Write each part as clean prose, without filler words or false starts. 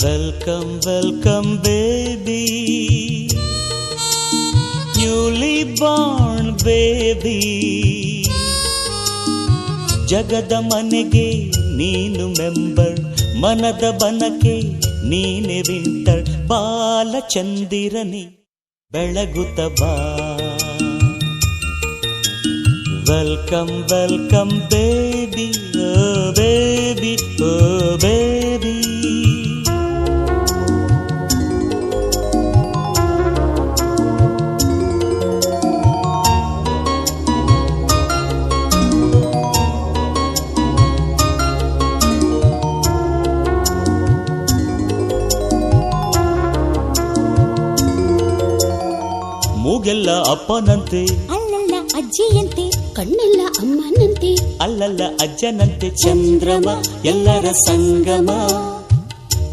Welcome welcome baby, newly Born baby. ಜಗದ ಮನೆಗೆ ನೀನು ಮೆಂಬರ್, ಮನದ ಬನಕೆ ನೀನೆ ವಿಂಟರ್. ಬಾಲಚಂದಿರನಿ ಬೆಳಗುತ್ತ ಬಾ. Welcome welcome baby, oh baby, oh baby. ಮೂಗೆಲ್ಲ ಅಪ್ಪನಂತೆ, ಅಲ್ಲಲ್ಲ ಅಜ್ಜಿಯಂತೆ, ಕಣ್ಣೆಲ್ಲ ಅಮ್ಮನಂತೆ, ಅಲ್ಲಲ್ಲ ಅಜ್ಜನಂತೆ. ಚಂದ್ರಮ ಎಲ್ಲರ ಸಂಗಮ,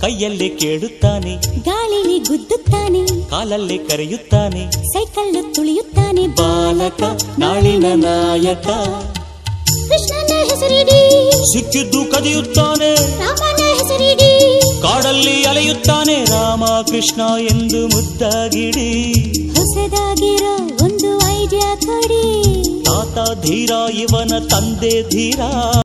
ಕೈಯಲ್ಲೇ ಕೇಳುತ್ತಾನೆ, ಗಾಳಿಲಿ ಗುದ್ದುತ್ತಾನೆ, ಕಾಲಲ್ಲೇ ಕರೆಯುತ್ತಾನೆ, ಸೈಕಲ್ ತುಳಿಯುತ್ತಾನೆ. ಬಾಲಕ ನಾಳಿನ ನಾಯಕ, ಕೃಷ್ಣನ ಹೆಸರಿಡಿ, ಸಿಕ್ಕಿದ್ದು ಕದಿಯುತ್ತಾನೆ, ರಾಮನ ಹೆಸರಿಡಿ, ಕಾಡಲ್ಲಿ ಅಲೆಯುತ್ತಾನೆ. ರಾಮ ಕೃಷ್ಣ ಎಂದು ಮುದ್ದಾಗಿಡಿ. ಹೊಸದಾಗಿರೋ ಒಂದು ಐಡಿಯಾ ಕೊಡಿ. ತಾತ ಧೀರ, ಇವನ ತಂದೆ ಧೀರ.